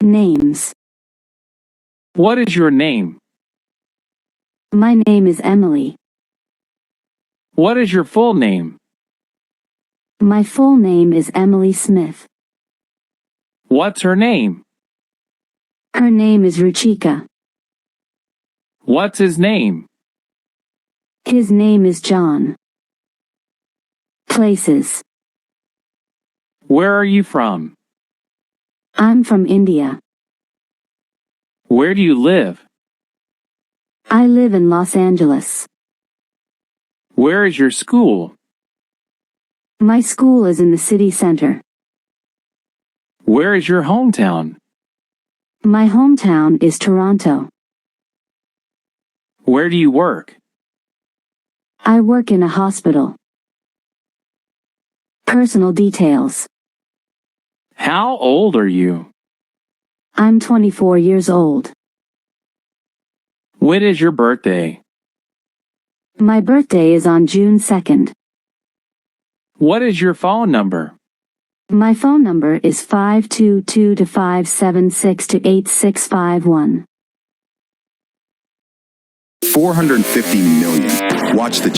Names. What is your name? My name is Emily. What is your full name? My full name is Emily Smith. What's her name? Her name is Ruchika. What's his name? His name is John. Places. Where are you from? I'm from India. Where do you live? I live in Los Angeles. Where is your school? My school is in the city center. Where is your hometown? My hometown is Toronto. Where do you work? I work in a hospital. Personal details. How old are you? I'm 24 years old. When is your birthday? My birthday is on June 2nd. What is your phone number? My phone number is 522-576-8651. 450 million. Watch the